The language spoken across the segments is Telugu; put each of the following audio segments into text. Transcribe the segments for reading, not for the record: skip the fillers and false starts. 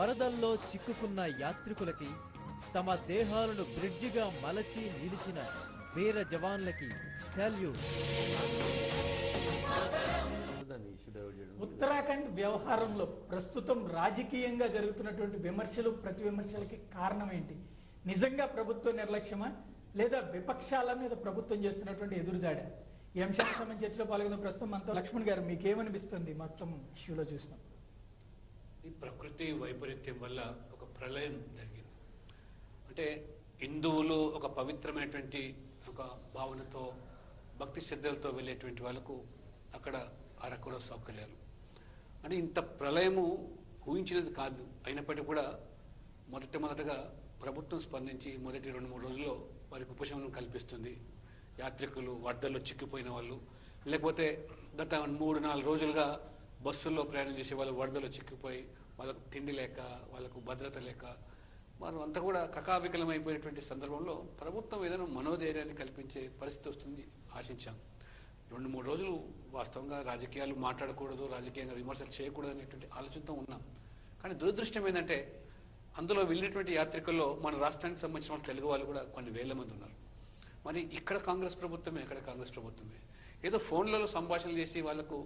వరదల్లో చిక్కుకున్న యాత్రికులకి తమ దేహాలను బ్రిడ్జిగా మలచి నిలిచిన వీర జవాన్లకి సాల్యూట్. ఉత్తరాఖండ్ వ్యవహారంలో ప్రస్తుతం రాజకీయంగా జరుగుతున్నటువంటి విమర్శలు ప్రతి విమర్శలకి కారణం ఏంటి? నిజంగా ప్రభుత్వ నిర్లక్ష్యమా లేదా విపక్షాల మీద ప్రభుత్వం చేస్తున్నటువంటి ఎదురుదాడా? ఈ అంశానికి సంబంధించి చర్చలో పాల్గొన్న ప్రస్తుతం మనతో లక్ష్మణ్ గారు, మీకేమనిపిస్తుంది మొత్తం ఇష్యూలో చూసినాం? ఈ ప్రకృతి వైపరీత్యం వల్ల ఒక ప్రళయం జరిగింది. అంటే హిందువులు ఒక పవిత్రమైనటువంటి ఒక భావనతో భక్తి శ్రద్ధలతో వెళ్ళేటువంటి వాళ్ళకు అక్కడ అరకుల సౌకర్యాలు అంటే ఇంత ప్రళయము ఊహించినది కాదు. అయినప్పటికీ కూడా మొదటగా ప్రభుత్వం స్పందించి మొదటి 2-3 రోజుల్లో వారికి ఉపశమనం కల్పిస్తుంది. యాత్రికులు వరదల్లో చిక్కిపోయిన వాళ్ళు, లేకపోతే గత 3-4 రోజులుగా బస్సుల్లో ప్రయాణం చేసే వాళ్ళు వరదల్లో చిక్కిపోయి వాళ్ళకు తిండి లేక, వాళ్ళకు భద్రత లేక మనం అంతా కూడా కకావికలమైపోయేటువంటి సందర్భంలో ప్రభుత్వం ఏదైనా మనోధైర్యాన్ని కల్పించే పరిస్థితి వస్తుంది ఆశించాం. 2-3 రోజులు వాస్తవంగా రాజకీయాలు మాట్లాడకూడదు, రాజకీయంగా విమర్శలు చేయకూడదు అనేటువంటి ఆలోచనతో ఉన్నాం. కానీ దురదృష్టం ఏంటంటే అందులో వెళ్ళినటువంటి యాత్రికుల్లో మన రాష్ట్రానికి సంబంధించిన తెలుగు వాళ్ళు కూడా కొన్ని వేల మంది ఉన్నారు. మరి ఇక్కడ కాంగ్రెస్ ప్రభుత్వమే, ఎక్కడ కాంగ్రెస్ ప్రభుత్వమే. ఏదో ఫోన్లలో సంభాషణలు చేసి వాళ్లకు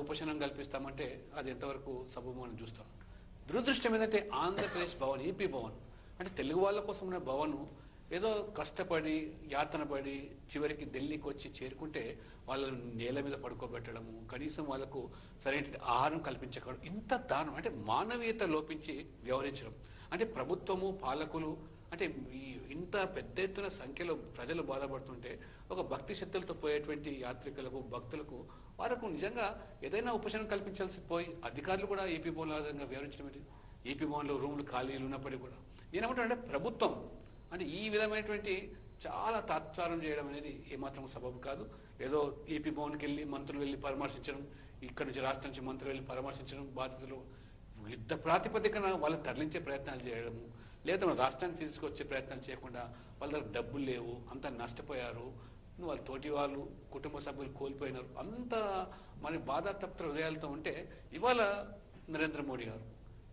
ఉపశమనం కల్పిస్తామంటే అది ఎంతవరకు సబబు మనం చూస్తాం. దురదృష్టం ఏంటంటే ఆంధ్రప్రదేశ్ భవన్, ఏపీ భవన్ అంటే తెలుగు వాళ్ళ కోసం ఉన్న భవన్ ఏదో కష్టపడి యాతన పడి చివరికి ఢిల్లీకి వచ్చి చేరుకుంటే వాళ్ళని నేల మీద పడుకోబెట్టడము, కనీసం వాళ్ళకు సరైన ఆహారం కల్పించకూడదు. ఇంత దారుణం అంటే మానవీయత లోపించి వ్యవహరించడం. అంటే ప్రభుత్వము పాలకులు అంటే ఇంత పెద్ద ఎత్తున సంఖ్యలో ప్రజలు బాధపడుతుంటే ఒక భక్తి శ్రద్ధలతో పోయేటువంటి యాత్రికులకు భక్తులకు వారికి నిజంగా ఏదైనా ఉపశమనం కల్పించాల్సి పోయి అధికారులు కూడా ఏపీ భవన్ ఆధారంగా వ్యవహరించడం ఏంటి? ఏపీ భవన్లో రూములు ఖాళీలు ఉన్నప్పటికీ కూడా నేనేమంటానంటే ప్రభుత్వం అంటే ఈ విధమైనటువంటి చాలా తాత్సారం చేయడం అనేది ఏమాత్రం సబబు కాదు. ఏదో ఏపీ భవన్కి వెళ్ళి మంత్రులు వెళ్ళి పరామర్శించడం, ఇక్కడ నుంచి రాష్ట్రం నుంచి మంత్రులు వెళ్ళి పరామర్శించడం, బాధితులు యుద్ధ ప్రాతిపదికన వాళ్ళని తరలించే ప్రయత్నాలు చేయడము, లేదా మన రాష్ట్రానికి తీసుకొచ్చే ప్రయత్నాలు చేయకుండా వాళ్ళ దగ్గర డబ్బులు లేవు, అంతా నష్టపోయారు, వాళ్ళ తోటి వాళ్ళు కుటుంబ సభ్యులు కోల్పోయినారు, అంత మరి బాధాతప్త హృదయాలతో ఉంటే ఇవాళ నరేంద్ర మోడీ గారు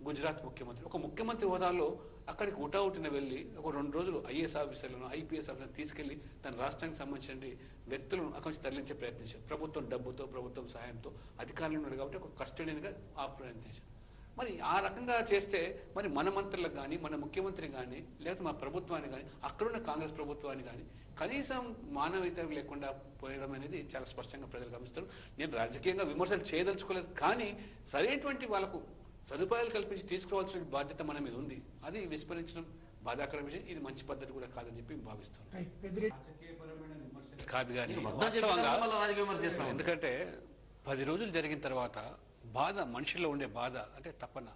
గుజరాత్ ముఖ్యమంత్రి ఒక ముఖ్యమంత్రి హోదాలో అక్కడికి ఉటావుటిన వెళ్ళి ఒక 2 రోజులు ఐఏఎస్ ఆఫీసర్లను ఐపీఎస్ ఆఫీసర్లను తీసుకెళ్లి తన రాష్ట్రానికి సంబంధించిన వ్యక్తులను అక్కడి నుంచి తరలించే ప్రయత్నించారు. ప్రభుత్వం డబ్బుతో ప్రభుత్వం సహాయంతో అధికారులు ఉన్నారు కాబట్టి ఒక కస్టడియన్గా ఆ ప్రయత్నించారు. మరి ఆ రకంగా చేస్తే మరి మన మంత్రులకు కానీ మన ముఖ్యమంత్రి కానీ లేకపోతే మా ప్రభుత్వాన్ని కానీ అక్కడున్న కాంగ్రెస్ ప్రభుత్వాన్ని కానీ కనీసం మానవీయత లేకుండా పోయడం అనేది చాలా స్పష్టంగా ప్రజలు గమనిస్తారు. నేను రాజకీయంగా విమర్శలు చేయదలుచుకోలేదు, కానీ సరైనటువంటి వాళ్ళకు సదుపాయాలు కల్పించి తీసుకోవాల్సిన బాధ్యత మన మీద ఉంది. అది విస్మరించడం బాధాకర విషయం. ఇది మంచి పద్ధతి కూడా కాదని చెప్పి భావిస్తాను. కాదు కానీ ఎందుకంటే 10 రోజులు జరిగిన తర్వాత బాధ, మనుషుల్లో ఉండే బాధ అంటే తపన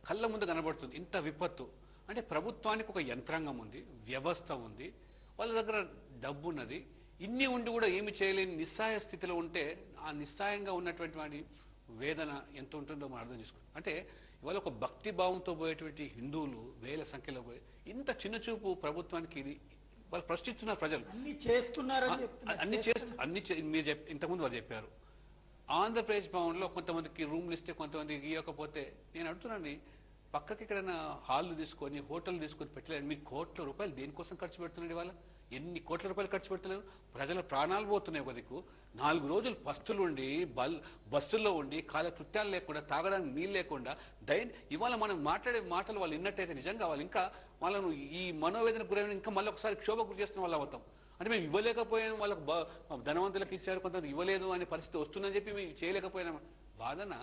కళ్ళ ముందు కనబడుతుంది. ఇంత విపత్తు అంటే ప్రభుత్వానికి ఒక యంత్రాంగం ఉంది, వ్యవస్థ ఉంది, వాళ్ళ దగ్గర డబ్బు ఉన్నది, ఇన్ని ఉండి కూడా ఏమి చేయలేని నిస్సాయ స్థితిలో ఉంటే ఆ నిస్సాయంగా ఉన్నటువంటి వాడి వేదన ఎంత ఉంటుందో మనం అర్థం చేసుకోండి. అంటే ఇవాళ ఒక భక్తి భావంతో పోయేటువంటి హిందువులు వేల సంఖ్యలో పోయి ఇంత చిన్న చూపు ప్రభుత్వానికి ఇది వాళ్ళు ప్రశ్నిస్తున్నారు. ప్రజలు అన్ని మీరు ఇంతకుముందు వాళ్ళు చెప్పారు. ఆంధ్రప్రదేశ్ భవన్లో కొంతమందికి రూమ్లు ఇస్తే కొంతమందికి ఇవ్వకపోతే నేను అడుగుతున్నాను, పక్కకి ఎక్కడైనా హాల్లు తీసుకొని హోటల్ తీసుకొని పెట్టలేదు. మీకు కోట్ల రూపాయలు దేనికోసం ఖర్చు పెడుతున్నాడు? ఇవాళ ఎన్ని కోట్ల రూపాయలు ఖర్చు పెడతలేరు? ప్రజల ప్రాణాలు పోతున్నాయి. ఒక దిక్కు 4 రోజులు పస్తులు ఉండి బస్సుల్లో ఉండి కాలకృత్యాలు లేకుండా తాగడానికి నీళ్ళు లేకుండా ఇవాళ మనం మాట్లాడే మాటలు వాళ్ళు విన్నట్టయితే నిజంగా వాళ్ళు ఇంకా వాళ్ళను ఈ మనోవేదన గురైన ఇంకా మళ్ళీ ఒకసారి క్షోభ గురి చేస్తున్న వాళ్ళు అవుతాం. అంటే మేము ఇవ్వలేకపోయాం, వాళ్ళకు ధనవంతులకు ఇచ్చారు, కొంతమంది ఇవ్వలేదు అనే పరిస్థితి వస్తుందని చెప్పి మేము చేయలేకపోయినాం. బాధన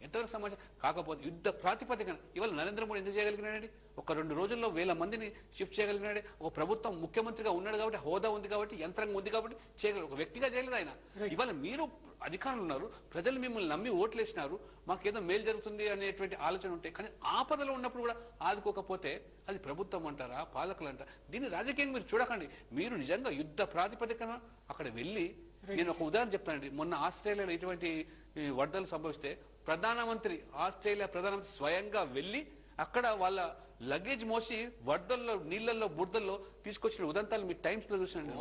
ఎంతవరకు సమాచారం కాకపోతే యుద్ధ ప్రాతిపదికన ఇవాళ నరేంద్ర మోడీ ఎందుకు చేయగలిగినాడండి? ఒక 2 రోజుల్లో వేల మందిని షిఫ్ట్ చేయగలిగినాడే. ఒక ప్రభుత్వం ముఖ్యమంత్రిగా ఉన్నాడు కాబట్టి, హోదా ఉంది కాబట్టి, యంత్రాంగం ఉంది కాబట్టి చేయగలరు. ఒక వ్యక్తిగా చేయలేదు ఆయన. ఇవాళ మీరు అధికారులు ఉన్నారు, ప్రజలు మిమ్మల్ని నమ్మి ఓట్లు వేసినారు, మాకేదో మేలు జరుగుతుంది అనేటువంటి ఆలోచన ఉంటాయి. కానీ ఆపదలో ఉన్నప్పుడు కూడా ఆదుకోకపోతే అది ప్రభుత్వం అంటారా, పాలకులు అంటారా? దీన్ని రాజకీయంగా మీరు చూడకండి. మీరు నిజంగా యుద్ధ ప్రాతిపదికన అక్కడ వెళ్ళి, నేను ఒక ఉదాహరణ చెప్తానండి. మొన్న ఆస్ట్రేలియాలో ఇటువంటి వరదలు సంభవిస్తే ఆస్ట్రేలియా ప్రధానమంత్రి స్వయంగా వెళ్ళి అక్కడ వాళ్ళ లగేజ్ మోసి వరదల్లో నీళ్లలో బురదల్లో తీసుకొచ్చిన ఉదంతాలు మీ టైమ్స్ లో చూసినండి.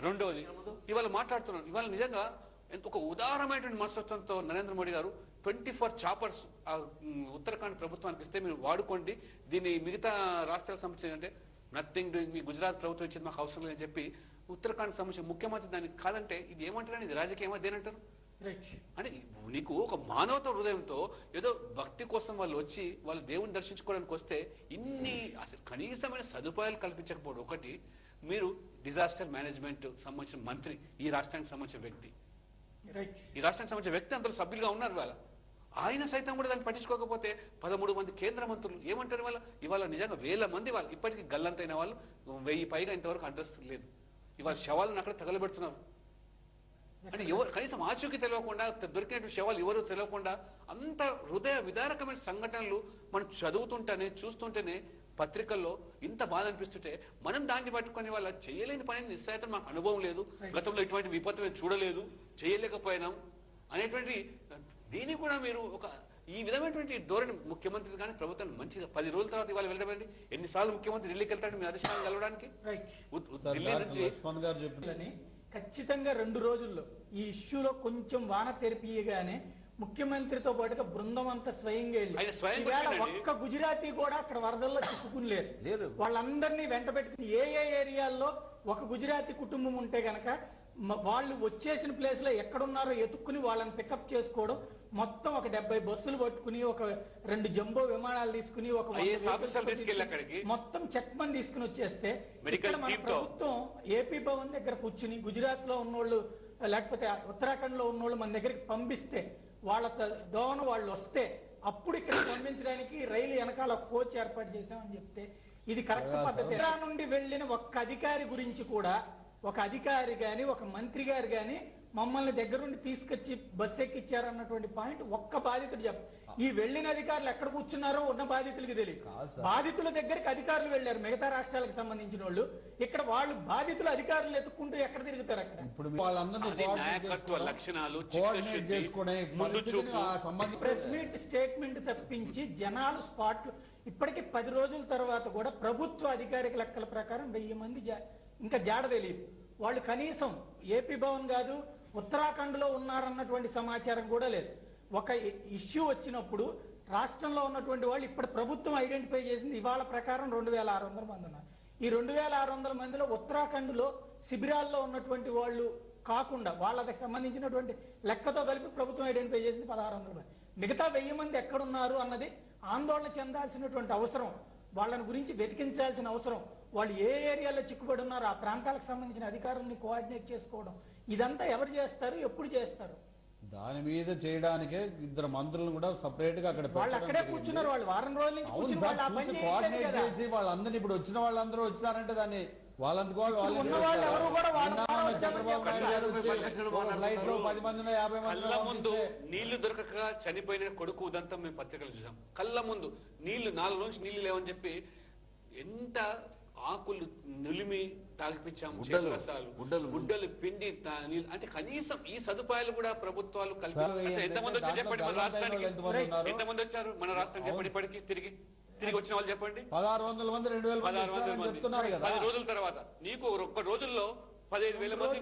రెండవది ఇవాళ మాట్లాడుతున్నాను, ఇవాళ నిజంగా ఒక ఉదారమైనటువంటి మనస్తత్వంతో నరేంద్ర మోడీ గారు 24 చాపర్స్ ఉత్తరాఖండ్ ప్రభుత్వానికి ఇస్తే మీరు వాడుకోండి, దీన్ని మిగతా రాష్ట్రాలకు సంబంధించి అంటే నథింగ్ డూయింగ్, మీ గుజరాత్ ప్రభుత్వం ఇచ్చింది మాకు అవసరం లేదని చెప్పి ఉత్తరాఖండ్ సంబంధించిన ముఖ్యమంత్రి దానికి కాదంటే ఇది ఏమంటారని, ఇది రాజకీయమా దేనంటారు? అంటే నీకు ఒక మానవత హృదయంతో ఏదో భక్తి కోసం వాళ్ళు వచ్చి వాళ్ళు దేవుని దర్శించుకోవడానికి వస్తే ఇన్ని అసలు కనీసమైన సదుపాయాలు కల్పించకపోవడం ఒకటి. మీరు డిజాస్టర్ మేనేజ్మెంట్ సంబంధించిన మంత్రి, ఈ రాష్ట్రానికి సంబంధించిన వ్యక్తి, ఈ రాష్ట్రానికి సంబంధించిన వ్యక్తి అందరూ సభ్యులుగా ఉన్నారు. వాళ్ళ ఆయన సైతం కూడా దాన్ని పట్టించుకోకపోతే 13 మంది కేంద్ర మంత్రులు ఏమంటారు? ఇవాళ నిజంగా వేల మంది వాళ్ళు ఇప్పటికీ గల్లంతైన వాళ్ళు 1000 పైగా ఇంతవరకు అడ్రస్ లేదు. ఇవాళ శవాలను అక్కడ తగలబెడుతున్నారు. అంటే ఎవరు కనీసం ఆచూకీ తెలియకుండా దొరికినటువంటి శవాలు ఎవరు తెలియకుండా అంత హృదయ విదారకమైన సంఘటనలు మనం చదువుతుంటేనే చూస్తుంటేనే పత్రికల్లో ఇంత బాధ అనిపిస్తుంటే మనం దాన్ని పట్టుకొని వాళ్ళ చేయలేని పని నిశ్చయితం మాకు అనుభవం లేదు, గతంలో ఇటువంటి విపత్తు మేము చూడలేదు, చేయలేకపోయినాం అనేటువంటి దీన్ని కూడా మీరు ఒక ఈ విధమైనటువంటి ధోరణి ముఖ్యమంత్రి కానీ ప్రభుత్వం మంచిగా 10 రోజుల తర్వాత ఇవాళ వెళ్ళడం ఎన్నిసార్లు ముఖ్యమంత్రి ఢిల్లీకి వెళ్తాడు మీ అధిష్టానం కలవడానికి? ఢిల్లీ నుంచి ఖచ్చితంగా 2 రోజుల్లో ఈ ఇష్యూలో కొంచెం వాన తెరిపియగానే ముఖ్యమంత్రితో పాటుగా బృందం అంతా స్వయంగా వెళ్ళి ఒక్క గుజరాతీ కూడా అక్కడ వరదల్లో చిక్కుకునిలేరు. వాళ్ళందరినీ వెంట పెట్టుకుని ఏ ఏరియాల్లో ఒక గుజరాతీ కుటుంబం ఉంటే గనక వాళ్ళు వచ్చేసిన ప్లేస్ లో ఎక్కడున్నారో ఎతుక్కుని వాళ్ళని పికప్ చేసుకోవడం, మొత్తం ఒక 70 బస్సులు పట్టుకుని ఒక 2 జంబో విమానాలు తీసుకుని ఒక మొత్తం చెక్మన్ తీసుకుని వచ్చేస్తే ఇక్కడ మన ప్రభుత్వం ఏపీ భవన్ దగ్గర కూర్చుని గుజరాత్ లో ఉన్నోళ్ళు లేకపోతే ఉత్తరాఖండ్ లో ఉన్నోళ్ళు మన దగ్గరికి పంపిస్తే వాళ్ళ దోవన వాళ్ళు వస్తే అప్పుడు ఇక్కడ పంపించడానికి రైలు వెనకాల కోచ్ ఏర్పాటు చేశామని చెప్తే ఇది కరెక్ట్ పద్ధతి. నుండి వెళ్ళిన ఒక్క అధికారి గురించి కూడా ఒక అధికారి గాని ఒక మంత్రి గారు గాని మమ్మల్ని దగ్గరుండి తీసుకొచ్చి బస్సు ఎక్కిచ్చారన్నటువంటి పాయింట్ ఒక్క బాధితుడు చెప్ప. ఈ వెళ్ళిన అధికారులు ఎక్కడ కూర్చున్నారో ఉన్న బాధితులకి తెలియదు. బాధితుల దగ్గరికి అధికారులు వెళ్ళారు మిగతా రాష్ట్రాలకు సంబంధించిన వాళ్ళు, ఇక్కడ వాళ్ళు బాధితులు అధికారులు ఎత్తుక్కుంటూ ఎక్కడ తిరుగుతారు అక్కడ. ప్రెస్ మీట్ స్టేట్మెంట్ తప్పించి జనాలు స్పాట్లు ఇప్పటికీ 10 రోజుల తర్వాత కూడా ప్రభుత్వ అధికారిక లెక్కల ప్రకారం 1000 మంది ఇంకా జాడ తెలియదు. వాళ్ళు కనీసం ఏపీ భవన్ కాదు ఉత్తరాఖండ్ లో ఉన్నారన్నటువంటి సమాచారం కూడా లేదు. ఒక ఇష్యూ వచ్చినప్పుడు రాష్ట్రంలో ఉన్నటువంటి వాళ్ళు ఇప్పుడు ప్రభుత్వం ఐడెంటిఫై చేసింది ఇవాళ ప్రకారం 2600 మంది ఉన్నారు. ఈ 2600 మందిలో ఉత్తరాఖండ్ లో శిబిరాల్లో ఉన్నటువంటి వాళ్ళు కాకుండా వాళ్ళకి సంబంధించినటువంటి లెక్కతో కలిపి ప్రభుత్వం ఐడెంటిఫై చేసింది 1600 మంది. మిగతా 1000 మంది ఎక్కడున్నారు అన్నది ఆందోళన చెందాల్సినటువంటి అవసరం, వాళ్ళని గురించి వెతికించాల్సిన అవసరం, వాళ్ళు ఏ ఏరియాలో చిక్కుబడి ఉన్నారో ఆ ప్రాంతాలకు సంబంధించిన అధికారుల్ని కోఆర్డినేట్ చేసుకోవడం, ఇదంతా ఎవరు చేస్తారు, ఎప్పుడు చేస్తారు? దాని మీద చేయడానికే 2 మంత్రులను కూడా సపరేట్ గా అక్కడ వాళ్ళు అక్కడే కూర్చున్నారు. వాళ్ళు వారం రోజుల నుంచి కోఆర్డినేట్ చేసి వాళ్ళందరినీ ఇప్పుడు వచ్చిన వాళ్ళందరూ వచ్చారంటే దాన్ని వాళ్ళందుకు కళ్ళ ముందు నీళ్లు దొరకక చనిపోయిన కొడుకు ఉదంతం మేము పత్రికలు చూసాం. కళ్ళ ముందు నీళ్లు 4 నుంచి నీళ్లు లేవని చెప్పి ఎంత ఆకులు నులిమి తాగిపించాము, గుడ్డలు పిండి అంటే కనీసం ఈ సదుపాయాలు కూడా ప్రభుత్వాలు ఎంతమంది వచ్చారు చెప్పండి మన రాష్ట్రానికి? ఎంతమంది వచ్చారు మన రాష్ట్రం చెప్పండి? ఇప్పటికి తిరిగి వచ్చిన వాళ్ళు చెప్పండి. 1600 మంది 1600 మంది 10 రోజుల తర్వాత నీకు ఒక్క రోజుల్లో 15,000 మంది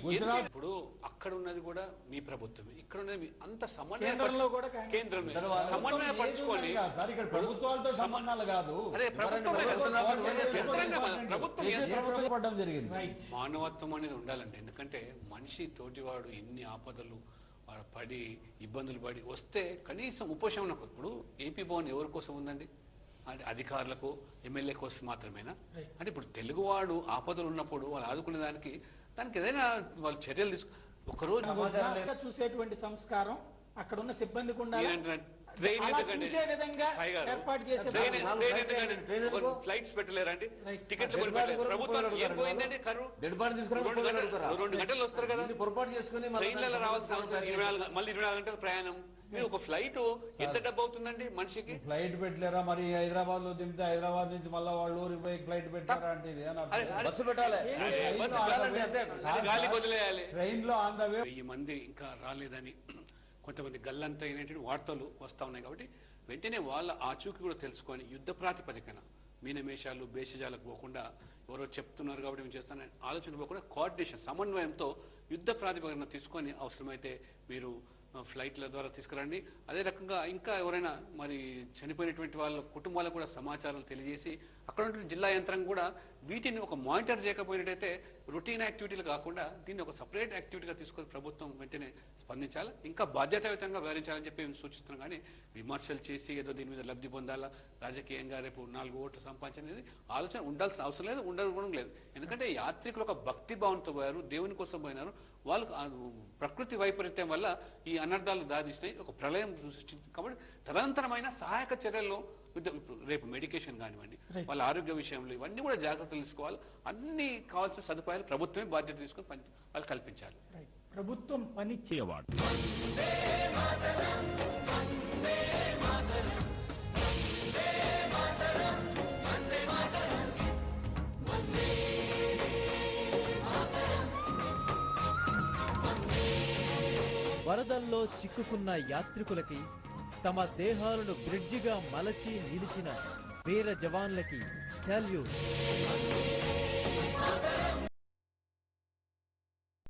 గుజరాత్. ఇప్పుడు అక్కడ ఉన్నది కూడా మీ ప్రభుత్వమే, ఇక్కడ ఉన్నది మీ అంత కేంద్రమే సమన్వయపరచుకొని ప్రభుత్వాలతో సంబంధాలు కాదు, ప్రభుత్వం జరిగింది. మానవత్వం అనేది ఉండాలండి. ఎందుకంటే మనిషి తోటివాడు ఎన్ని ఆపదలు పడి ఇబ్బందులు పడి వస్తే కనీసం ఉపశమనం. ఇప్పుడు ఏపీ భవన్ ఎవరి కోసం ఉందండి? అంటే అధికారులకు ఎమ్మెల్యే కోసం మాత్రమేనా? అంటే ఇప్పుడు తెలుగువాడు ఆపదలు ఉన్నప్పుడు వాళ్ళు ఆదుకునే దానికి ఏదైనా వాళ్ళు చర్యలు తీసుకు ఒకరోజు చూసేటువంటి సంస్కారం అక్కడ ఉన్న సిబ్బందికి ఉండాలి. ఫ్లైట్స్ పెట్టలేరండి, టికెట్లు ప్రభుత్వం ఏం పోయిందండి? కరు 2 గంటలు వస్తారు కదా, పొరపాటు చేసుకుని ట్రైన్లలో రావాల్సిన అవసరం మళ్ళీ 24 గంటల ప్రయాణం. ఒక ఫ్లైట్ ఎంత డబ్బు అవుతుందండి మనిషికి? ఫ్లైట్ పెట్టలేరా మరి? హైదరాబాద్ లో దింపితే హైదరాబాద్ నుంచి మళ్ళీ వాళ్ళు ఊరికి పోయి ఫ్లైట్ పెట్టారా అంటే బస్సు పెట్టాలి, గాలికి వదిలేయాలి. ట్రైన్ లో ఆన్ ద వే 1000 మంది ఇంకా రాలేదని కొంతమంది గల్లంతా అయినటువంటి వార్తలు వస్తా ఉన్నాయి. కాబట్టి వెంటనే వాళ్ళ ఆచూకీ కూడా తెలుసుకొని యుద్ధ ప్రాతిపదికన మీనమేషాలు బేషజాలకు పోకుండా ఎవరో చెప్తున్నారు కాబట్టి మేము చేస్తానని ఆలోచన కూడా కోఆర్డినేషన్ సమన్వయంతో యుద్ధ ప్రాతిపదికన తీసుకొని అవసరమైతే మీరు ఫ్లైట్ల ద్వారా తీసుకురండి. అదే రకంగా ఇంకా ఎవరైనా మరి చనిపోయినటువంటి వాళ్ళ కుటుంబాలకు కూడా సమాచారం తెలియజేసి అక్కడ ఉన్న జిల్లా యంత్రాంగం కూడా వీటిని ఒక మానిటర్ చేయకపోయినట్టయితే రొటీన్ యాక్టివిటీలు కాకుండా దీన్ని ఒక సపరేట్ యాక్టివిటీగా తీసుకొని ప్రభుత్వం వెంటనే స్పందించాలి, ఇంకా బాధ్యతాయుతంగా వ్యవహరించాలని చెప్పి మేము సూచిస్తున్నాం. కానీ విమర్శలు చేసి ఏదో దీని మీద లబ్ధి పొందాలా, రాజకీయంగా రేపు 4 ఓట్లు సంపాదించనేది ఆలోచన ఉండాల్సిన అవసరం లేదు, ఉండడం లేదు. ఎందుకంటే యాత్రికులు ఒక భక్తి భావంతో పోయారు, దేవుని కోసం పోయినారు. వాళ్ళు ప్రకృతి వైపరీత్యం వల్ల ఈ అనర్థాలు దారితీసినాయి, ఒక ప్రళయం సృష్టించింది. కాబట్టి తదనంతరమైన సహాయక చర్యల్లో రేపు మెడికేషన్ కానివ్వండి, వాళ్ళ ఆరోగ్య విషయంలో ఇవన్నీ కూడా జాగ్రత్తలు తీసుకోవాలి. అన్ని కావాల్సిన సదుపాయాలు ప్రభుత్వమే బాధ్యత తీసుకొని వాళ్ళు కల్పించాలి. ప్రభుత్వం పని చేయవాడు. వరదల్లో చిక్కుకున్న యాత్రికులకి తమ దేహాలను బ్రిడ్జిగా మలచి నిలిచిన వీర జవాన్లకి సాల్యూట్.